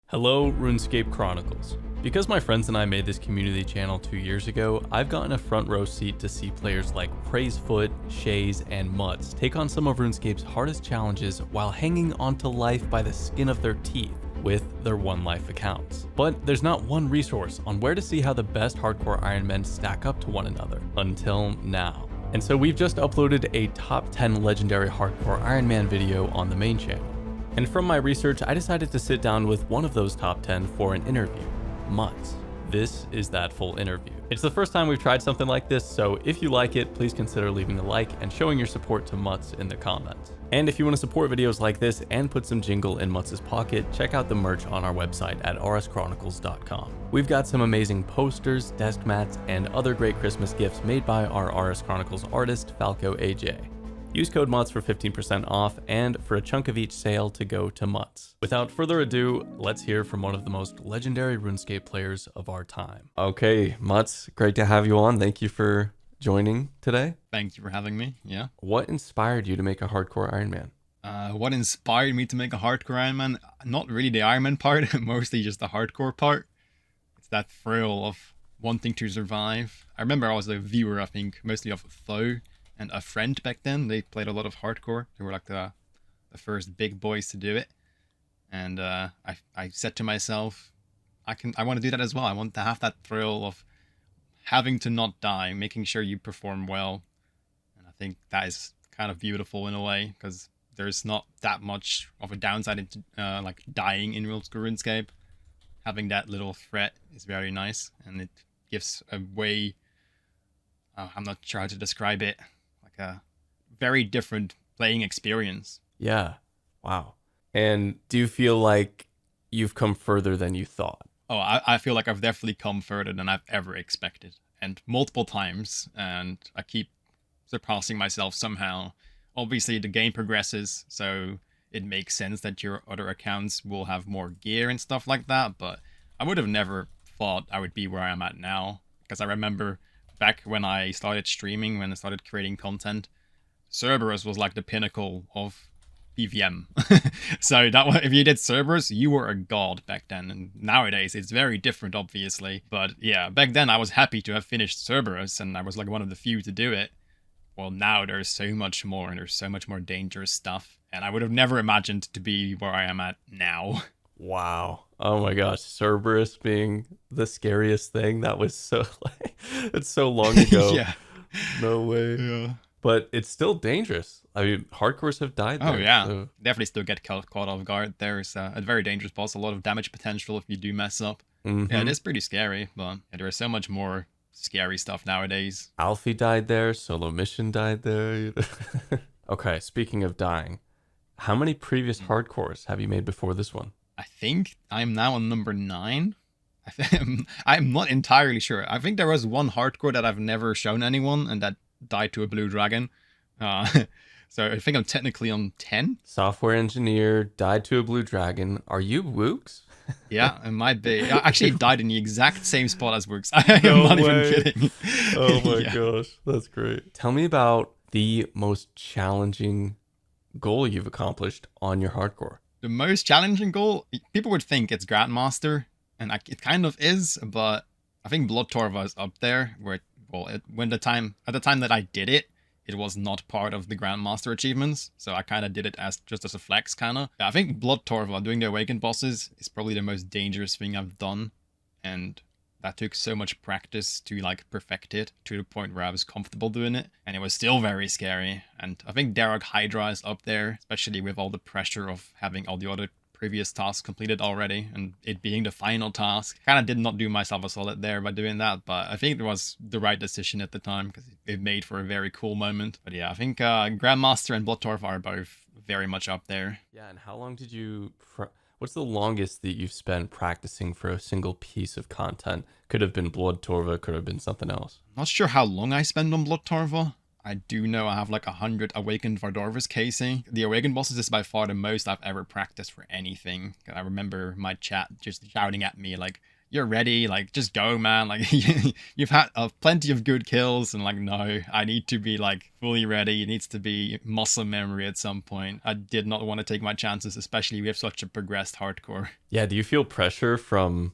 Hello, Runescape Chronicles. Because my friends and I made this community channel 2 years ago, I've gotten a front row seat to see players like Praisefoot, Shaze, and Mutts take on some of RuneScape's hardest challenges while hanging onto life by the skin of their teeth with their one life accounts. But there's not one resource on where to see how the best hardcore Ironmen stack up to one another, until now. And so we've just uploaded a top 10 legendary hardcore Ironman video on the main channel. And from my research, I decided to sit down with one of those top 10 for an interview, Mutts. This is that full interview. It's the first time we've tried something like this, so if you like it, please consider leaving a like and showing your support to Mutts in the comments. And if you want to support videos like this and put some jingle in Mutts' pocket, check out the merch on our website at rschronicles.com. We've got some amazing posters, desk mats, and other great Christmas gifts made by our RS Chronicles artist, Falco AJ. Use code MUTTS for 15% off and for a chunk of each sale to go to Mutts. Without further ado, let's hear from one of the most legendary RuneScape players of our time. Okay, Mutts, great to have you on. Thank you for joining today. Thank you for having me, yeah. What inspired you to make a hardcore Ironman? What inspired me to make a hardcore Ironman? Not really the Ironman part, mostly just the hardcore part. It's that thrill of wanting to survive. I remember I was a viewer, I think, mostly of Tho and a friend back then. They played a lot of hardcore. They were like the first big boys to do it. And I said to myself, I want to do that as well. I want to have that thrill of having to not die, making sure you perform well. And I think that is kind of beautiful in a way, because there's not that much of a downside into like dying in RuneScape. Having that little threat is very nice, and it gives a way, I'm not sure how to describe it, a very different playing experience. Yeah. Wow. And do you feel like you've come further than you thought? Oh, I feel like I've definitely come further than I've ever expected, and multiple times, and I keep surpassing myself somehow. Obviously, the game progresses, so it makes sense that your other accounts will have more gear and stuff like that, but I would have never thought I would be where I am at now, because I remember back when I started streaming, when I started creating content, Cerberus was like the pinnacle of PVM. So that if you did Cerberus, you were a god back then. And nowadays it's very different, obviously. But yeah, back then I was happy to have finished Cerberus, and I was like one of the few to do it. Well, now there's so much more, and there's so much more dangerous stuff. And I would have never imagined to be where I am at now. Wow. Oh my gosh. Cerberus being the scariest thing. That was so like, it's so long ago. Yeah. No way. Yeah. But it's still dangerous. I mean, hardcores have died there. Oh yeah. So. Definitely still get caught off guard. There's a very dangerous boss, a lot of damage potential if you do mess up. Mm-hmm. Yeah, it is pretty scary, but yeah, there is so much more scary stuff nowadays. Alfie died there. Solo Mission died there. Okay, speaking of dying, how many previous hardcores have you made before this one? I think I'm now on number 9. I'm not entirely sure. I think there was one hardcore that I've never shown anyone, and that died to a blue dragon. So I think I'm technically on 10. Software engineer, died to a blue dragon. Are you Wooks? Yeah, it might be. I actually died in the exact same spot as Wooks. I'm not even kidding. Oh my Yeah. gosh, that's great. Tell me about the most challenging goal you've accomplished on your hardcore. The most challenging goal, people would think it's Grandmaster, and it kind of is, but I think Blood Torva is up there. Where at the time that I did it, it was not part of the Grandmaster achievements, so I kind of did it just as a flex, kind of. I think Blood Torva, doing the Awakened bosses, is probably the most dangerous thing I've done, and that took so much practice to like perfect it to the point where I was comfortable doing it, and it was still very scary. And I think Darok Hydra is up there, especially with all the pressure of having all the other previous tasks completed already, and it being the final task. Kind of did not do myself a solid there by doing that, but I think it was the right decision at the time, because it made for a very cool moment. But yeah, I think Grandmaster and Blood Torva are both very much up there. Yeah, and how long did you... What's the longest that you've spent practicing for a single piece of content? Could have been Blood Torva, could have been something else. Not sure how long I spend on Blood Torva. I do know I have like 100 Awakened Vardorva's casing. The Awakened bosses is by far the most I've ever practiced for anything. I remember my chat just shouting at me like, you're ready, like just go, man. Like you've had plenty of good kills, and like no, I need to be like fully ready. It needs to be muscle memory at some point. I did not want to take my chances, especially with such a progressed hardcore. Yeah, do you feel pressure from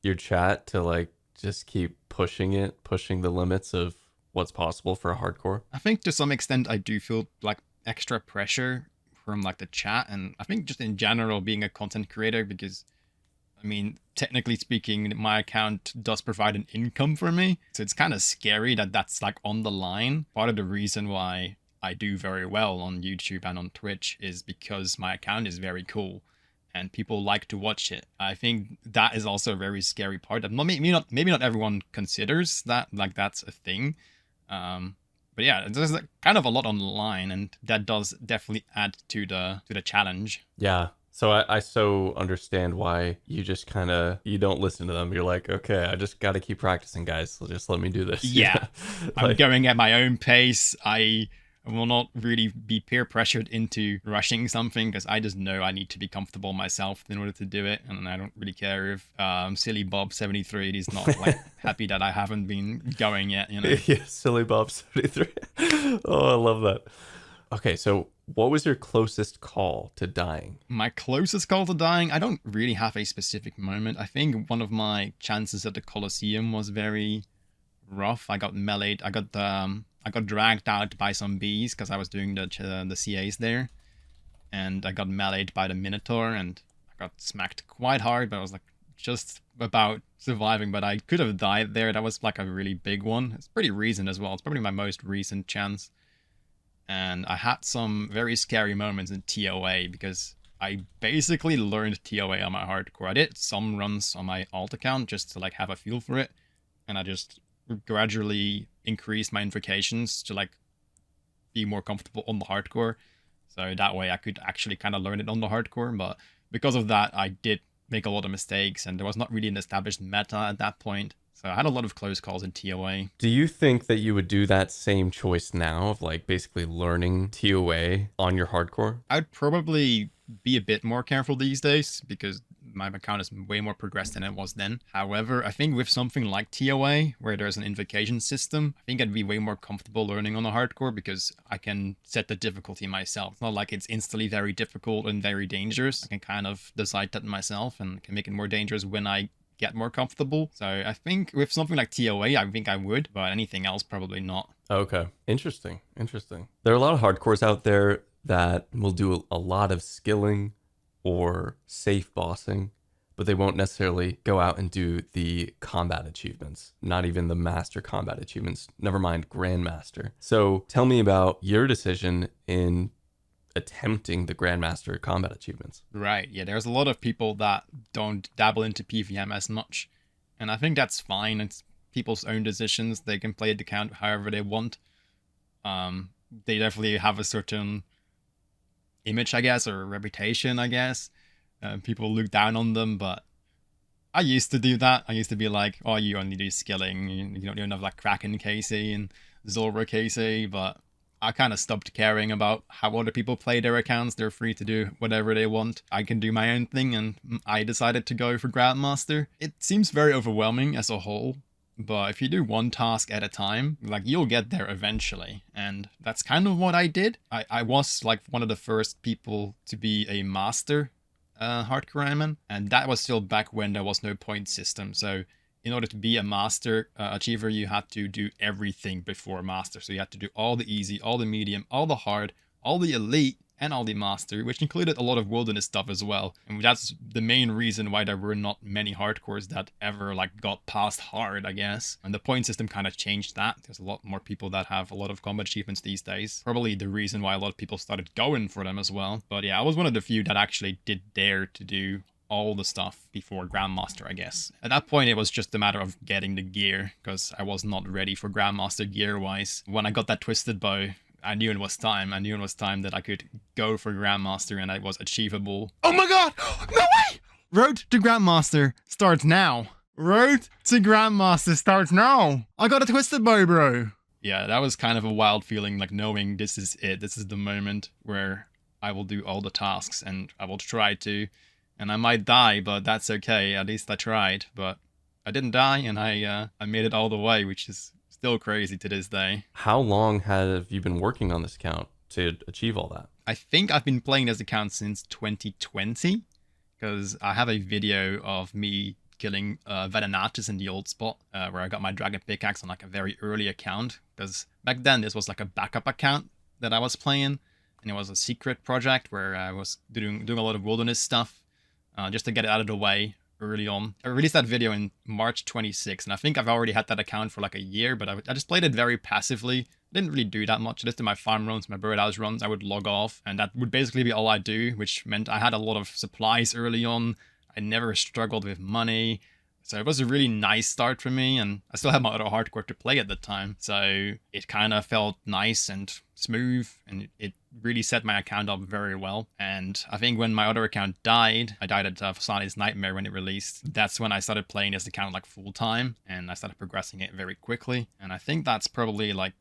your chat to like just keep pushing the limits of what's possible for a hardcore? I think to some extent I do feel like extra pressure from like the chat, and I think just in general being a content creator, because I mean, technically speaking, my account does provide an income for me. So it's kind of scary that that's like on the line. Part of the reason why I do very well on YouTube and on Twitch is because my account is very cool and people like to watch it. I think that is also a very scary part. Maybe not everyone considers that like that's a thing. But yeah, there's like kind of a lot on the line, and that does definitely add to the challenge. Yeah. So I so understand why you just kind of, you don't listen to them. You're like, okay, I just got to keep practicing, guys. So just let me do this. Yeah. I'm going at my own pace. I will not really be peer pressured into rushing something, because I just know I need to be comfortable myself in order to do it. And I don't really care if Silly Bob 73 is not like happy that I haven't been going yet, you know. Yeah, Silly Bob 73. Oh, I love that. Okay, so what was your closest call to dying? My closest call to dying, I don't really have a specific moment. I think one of my chances at the Colosseum was very rough. I got meleeed. I got dragged out by some bees because I was doing the CAs there, and I got meleeed by the Minotaur, and I got smacked quite hard, but I was like just about surviving. But I could have died there. That was like a really big one. It's pretty recent as well. It's probably my most recent chance. And I had some very scary moments in TOA because I basically learned TOA on my hardcore. I did some runs on my alt account just to like have a feel for it, and I just gradually increased my invocations to like be more comfortable on the hardcore. So that way I could actually kind of learn it on the hardcore. But because of that, I did make a lot of mistakes, and there was not really an established meta at that point. So I had a lot of close calls in TOA. Do you think that you would do that same choice now of like basically learning TOA on your hardcore? I'd probably be a bit more careful these days because my account is way more progressed than it was then. However, I think with something like TOA, where there's an invocation system, I think I'd be way more comfortable learning on a hardcore because I can set the difficulty myself. It's not like it's instantly very difficult and very dangerous. I can kind of decide that myself and can make it more dangerous when I get more comfortable. So I think with something like TOA, I think I would, but anything else, probably not. Okay. Interesting. There are a lot of hardcores out there that will do a lot of skilling or safe bossing, but they won't necessarily go out and do the combat achievements, not even the master combat achievements, never mind grandmaster. So tell me about your decision in attempting the grandmaster combat achievements. Right, yeah, there's a lot of people that don't dabble into PvM as much, and I think that's fine. It's people's own decisions. They can play the account however they want. They definitely have a certain image, I guess, or reputation, I guess. People look down on them, but I used to do that. I used to be like, oh, you only do skilling, you don't have like Kraken KC and Zora KC, but I kind of stopped caring about how other people play their accounts. They're free to do whatever they want. I can do my own thing, and I decided to go for Grandmaster. It seems very overwhelming as a whole, but if you do one task at a time, like you'll get there eventually. And that's kind of what I did. I was like one of the first people to be a master hardcore Ironman, and that was still back when there was no point system. So in order to be a master achiever, you had to do everything before master. So you had to do all the easy, all the medium, all the hard, all the elite, and all the master, which included a lot of wilderness stuff as well. And that's the main reason why there were not many hardcores that ever like got past hard, I guess. And the point system kind of changed that. There's a lot more people that have a lot of combat achievements these days. Probably the reason why a lot of people started going for them as well. But yeah, I was one of the few that actually did dare to do all the stuff before Grandmaster, I guess. At that point, it was just a matter of getting the gear, because I was not ready for Grandmaster gear-wise. When I got that Twisted Bow, I knew it was time. I knew it was time that I could go for Grandmaster, and it was achievable. Oh my god! No way! Road to Grandmaster starts now. Road to Grandmaster starts now. I got a Twisted Bow, bro. Yeah, that was kind of a wild feeling, like knowing this is it. This is the moment where I will do all the tasks, and I will try to. and I might die, but that's okay. At least I tried. But I didn't die, and I made it all the way, which is still crazy to this day. How long have you been working on this account to achieve all that? I think I've been playing this account since 2020, because I have a video of me killing Venenatus in the old spot, where I got my dragon pickaxe on like a very early account, because back then this was like a backup account that I was playing, and it was a secret project where I was doing a lot of wilderness stuff, just to get it out of the way early on. I released that video in March 26, and I think I've already had that account for like a year, but I just played it very passively. I didn't really do that much. I just did my farm runs, my birdhouse runs. I would log off, and that would basically be all I do, which meant I had a lot of supplies early on. I never struggled with money. So it was a really nice start for me, and I still had my other hardcore to play at the time. So it kind of felt nice and smooth, and it really set my account up very well. And I think when my other account died, I died at Fasani's Nightmare when it released. That's when I started playing this account like full time, and I started progressing it very quickly. And I think that's probably like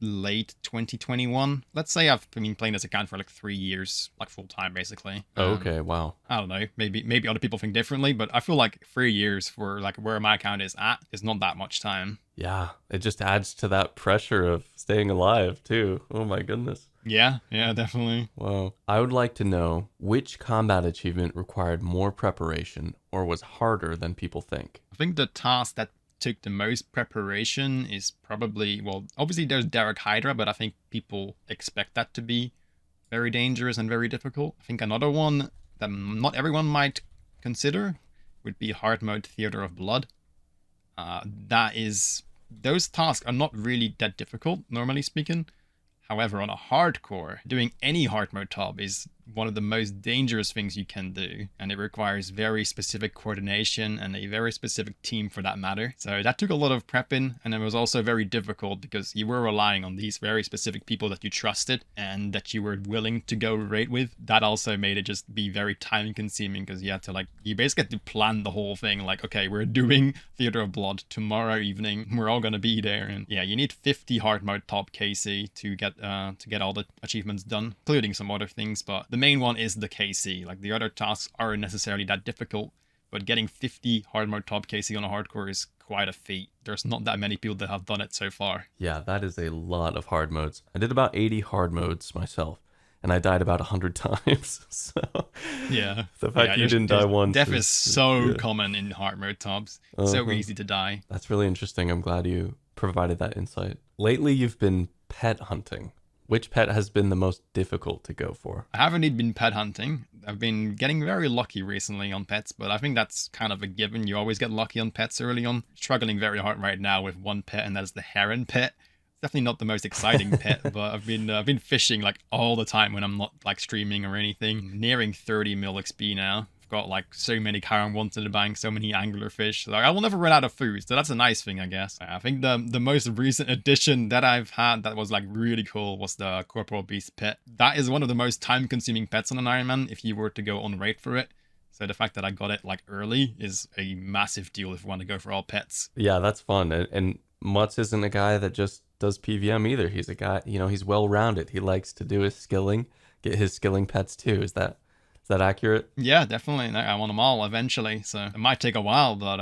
late 2021. Let's say I've been playing this account for like 3 years, like full time basically. Okay, wow. I don't know, maybe other people think differently, but I feel like 3 years for like where my account is at is not that much time. Yeah, it just adds to that pressure of staying alive too. Oh my goodness. Yeah, definitely. Wow. I would like to know which combat achievement required more preparation or was harder than people think. I think the task that took the most preparation is probably, well, obviously there's Derek Hydra, but I think people expect that to be very dangerous and very difficult. I think another one that not everyone might consider would be hard mode Theater of Blood. Those tasks are not really that difficult, normally speaking. However, on a hardcore, doing any hard mode top is one of the most dangerous things you can do, and it requires very specific coordination and a very specific team for that matter. So that took a lot of prepping, and it was also very difficult because you were relying on these very specific people that you trusted and that you were willing to go raid with. That also made it just be very time consuming because you had to you basically had to plan the whole thing, like, okay, we're doing Theater of Blood tomorrow evening, we're all gonna be there, and yeah, you need 50 hard mode top KC to get all the achievements done, including some other things, but the main one is the KC. Like, the other tasks aren't necessarily that difficult, but getting 50 hard mode top KC on a hardcore is quite a feat. There's not that many people that have done it so far. Yeah, that is a lot of hard modes. I did about 80 hard modes myself, and I died about 100 times. So yeah, the fact you didn't die once. Death is so common in hard mode tops. So easy to die. That's really interesting. I'm glad you provided that insight. Lately, you've been pet hunting. Which pet has been the most difficult to go for? I haven't even been pet hunting. I've been getting very lucky recently on pets, but I think that's kind of a given. You always get lucky on pets early on. Struggling very hard right now with one pet, and that's the heron pet. It's definitely not the most exciting pet, but I've been fishing like all the time when I'm not like streaming or anything. Nearing 30 mil XP now. Got like so many Chiron ones in the bank, so many angler fish. Like, I will never run out of food, so that's a nice thing, I guess. I think the most recent addition that I've had that was like really cool was the Corporal Beast pet. That is one of the most time-consuming pets on an Ironman if you were to go on raid for it. So the fact that I got it like early is a massive deal if you want to go for all pets. Yeah, that's fun. And Mutz isn't a guy that just does PVM either. He's a guy, he's well-rounded. He likes to do his skilling, get his skilling pets too. Is that accurate? Yeah, definitely. I want them all eventually, so it might take a while, but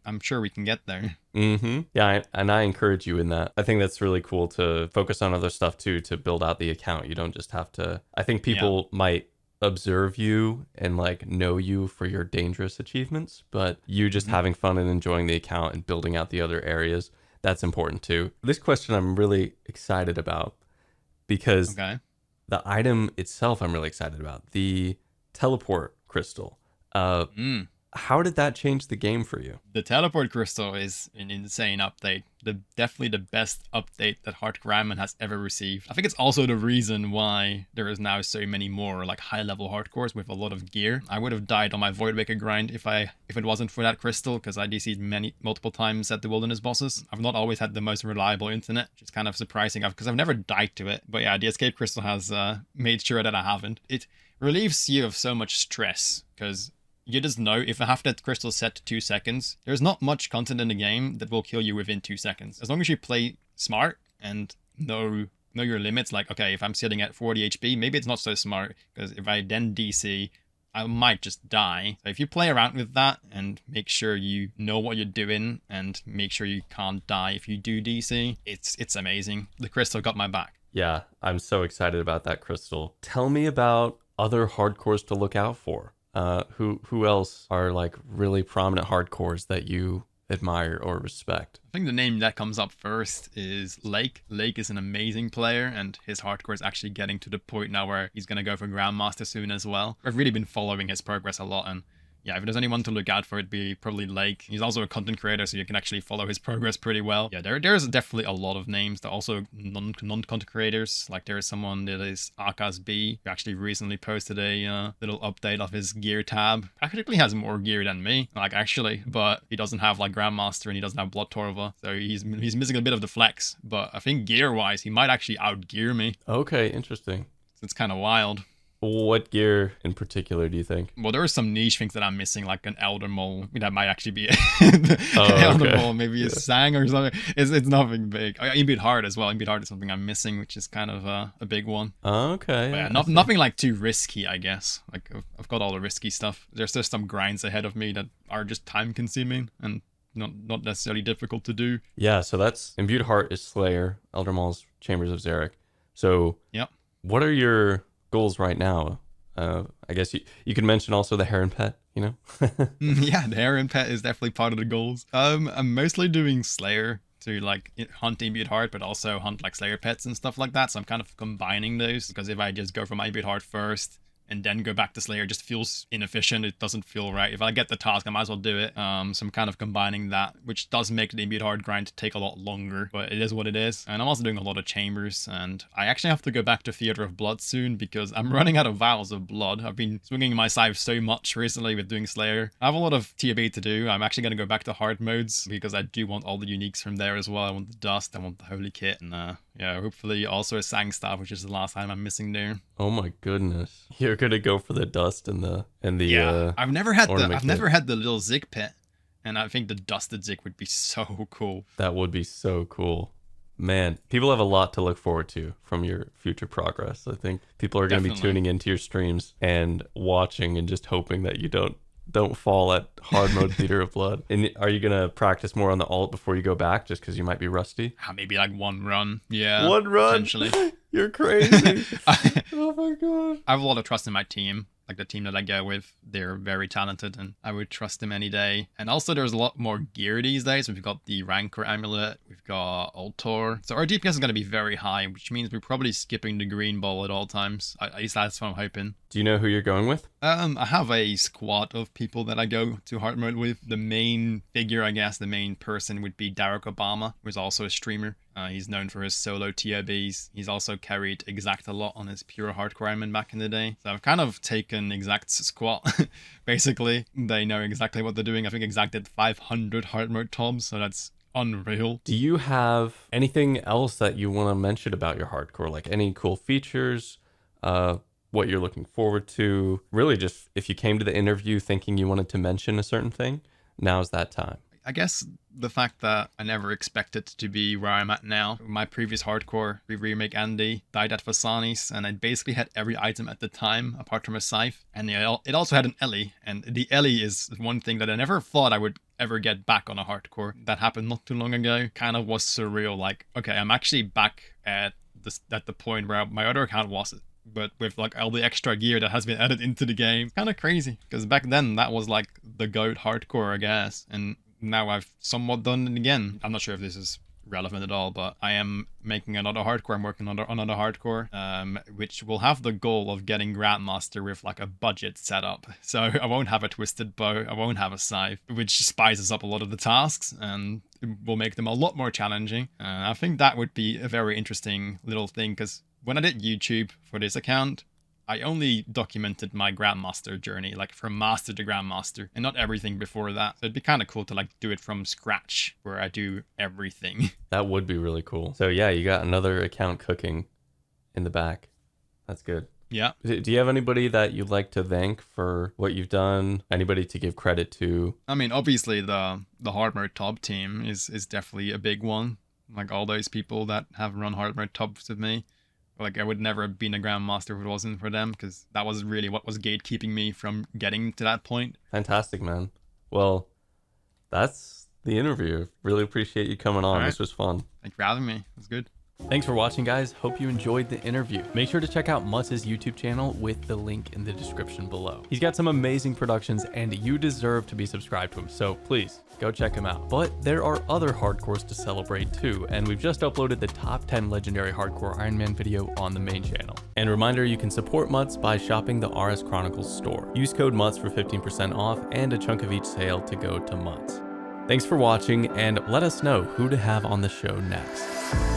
I'm sure we can get there. Mm-hmm. Yeah, and I encourage you in that. I think that's really cool to focus on other stuff too, to build out the account. You don't just have to... I think people might observe you and like know you for your dangerous achievements, but you just having fun and enjoying the account and building out the other areas, that's important too. This question I'm really excited about because the item itself I'm really excited about. The teleport crystal. How did that change the game for you? The teleport crystal is an insane update. Definitely the best update that Hardcore Ironman has ever received. I think it's also the reason why there is now so many more like high level hardcores with a lot of gear. I would have died on my Voidwaker grind if it wasn't for that crystal, because I DC'd multiple times at the wilderness bosses. I've not always had the most reliable internet, which is kind of surprising because I've never died to it. But yeah, the escape crystal has made sure that I haven't. It relieves you of so much stress because you just know if I have that crystal set to 2 seconds, there's not much content in the game that will kill you within 2 seconds. As long as you play smart and know your limits, like, okay, if I'm sitting at 40 HP, maybe it's not so smart, because if I then DC, I might just die. So if you play around with that and make sure you know what you're doing and make sure you can't die if you do DC, it's amazing. The crystal got my back. Yeah, I'm so excited about that crystal. Tell me about other hardcores to look out for. Who else are like really prominent hardcores that you admire or respect? I think the name that comes up first is Lake. Lake is an amazing player, and his hardcore is actually getting to the point now where he's going to go for Grandmaster soon as well. I've really been following his progress a lot, and yeah, if there's anyone to look out for, it'd be probably Lake. He's also a content creator, so you can actually follow his progress pretty well. Yeah, there's definitely a lot of names. There are also non-content creators. Like there is someone that is Aka's B, who actually recently posted a little update of his gear tab. Practically has more gear than me, like actually, but he doesn't have like Grandmaster and he doesn't have Blood Torva, so he's missing a bit of the flex. But I think gear-wise, he might actually outgear me. Okay, interesting. So it's kind of wild. What gear in particular do you think? Well, there are some niche things that I'm missing, like an Elder Mole. I mean, that might actually be an Elder Mole, maybe a Sang or something. It's nothing big. Imbued Heart as well. Imbued Heart is something I'm missing, which is kind of a big one. Okay. But yeah, nothing like too risky, I guess. Like I've got all the risky stuff. There's just some grinds ahead of me that are just time consuming and not necessarily difficult to do. Yeah, so that's Imbued Heart is Slayer, Elder Maul's Chambers of Xeric. So yep. What are your goals right now? I guess you could mention also the Heron Pet, you know? Yeah, the Heron Pet is definitely part of the goals. I'm mostly doing Slayer to like hunt Imbued Heart, but also hunt like Slayer pets and stuff like that. So I'm kind of combining those, because if I just go for my Imbued Heart first and then go back to Slayer, it just feels inefficient. It doesn't feel right. If I get the task, I might as well do it. So I'm kind of combining that, which does make the Imbued Heart grind take a lot longer, but it is what it is. And I'm also doing a lot of chambers, and I actually have to go back to Theater of Blood soon because I'm running out of Vials of Blood. I've been swinging my scythe so much recently with doing Slayer. I have a lot of TB to do. I'm actually going to go back to hard modes because I do want all the uniques from there as well. I want the Dust, I want the Holy Kit, and yeah, hopefully also a Sang Staff, which is the last time I'm missing there. Oh my goodness. You're gonna go for the Dust and the yeah. I've never had the little Zig pit, and I think the Dusted Zig would be so cool. That would be so cool. Man, people have a lot to look forward to from your future progress. I think people are going to be tuning into your streams and watching and just hoping that you don't fall at hard mode Theater of Blood. And are you going to practice more on the alt before you go back just because you might be rusty? Maybe like one run. Yeah. One run? Potentially. You're crazy. Oh my god. I have a lot of trust in my team. Like the team that I go with, they're very talented and I would trust them any day. And also there's a lot more gear these days. We've got the Rancor Amulet, we've got Ultor. So our DPS is going to be very high, which means we're probably skipping the green ball at all times. At least that's what I'm hoping. Do you know who you're going with? I have a squad of people that I go to hard mode with. The main figure, I guess, the main person would be Derek Obama, who's also a streamer. He's known for his solo TOBs. He's also carried Exact a lot on his pure hardcore Ironman back in the day. So I've kind of taken Exact's squad. Basically, they know exactly what they're doing. I think Exact did 500 hard mode toms, so that's unreal. Do you have anything else that you want to mention about your hardcore? Like any cool features? What you're looking forward to? Really just if you came to the interview thinking you wanted to mention a certain thing, now's that time. I guess the fact that I never expected to be where I'm at now. My previous hardcore remake Andy died at Vasanis, and I basically had every item at the time apart from a scythe, and it also had an Ellie, and the Ellie is one thing that I never thought I would ever get back on a hardcore. That happened not too long ago. Kind of was surreal. Like, okay, I'm actually back at the point where my other account was, but with like all the extra gear that has been added into the game. Kind of crazy, because back then that was like the GOAT hardcore, I guess, and now I've somewhat done it again. I'm not sure if this is relevant at all, but I am making another hardcore. I'm working on another hardcore, which will have the goal of getting Grandmaster with like a budget setup. So I won't have a twisted bow, I won't have a scythe, which spices up a lot of the tasks and it will make them a lot more challenging. I think that would be a very interesting little thing, because when I did YouTube for this account, I only documented my Grandmaster journey, like from Master to Grandmaster, and not everything before that. So it'd be kind of cool to like do it from scratch, where I do everything. That would be really cool. So yeah, you got another account cooking in the back. That's good. Yeah. Do you have anybody that you'd like to thank for what you've done? Anybody to give credit to? I mean, obviously the hard mode top team is definitely a big one. Like all those people that have run hard mode tops with me. Like I would never have been a grandmaster if it wasn't for them, because that was really what was gatekeeping me from getting to that point. Fantastic, man. Well, that's the interview. Really appreciate you coming on. All right. This was fun. Thank you for having me. It was good. Thanks for watching, guys. Hope you enjoyed the interview. Make sure to check out Mutts' YouTube channel with the link in the description below. He's got some amazing productions and you deserve to be subscribed to him, so please go check him out. But there are other hardcores to celebrate too, and we've just uploaded the top 10 legendary hardcore Iron Man video on the main channel. And reminder, you can support Mutts by shopping the RS Chronicles store. Use code Mutts for 15% off and a chunk of each sale to go to Mutts. Thanks for watching, and let us know who to have on the show next.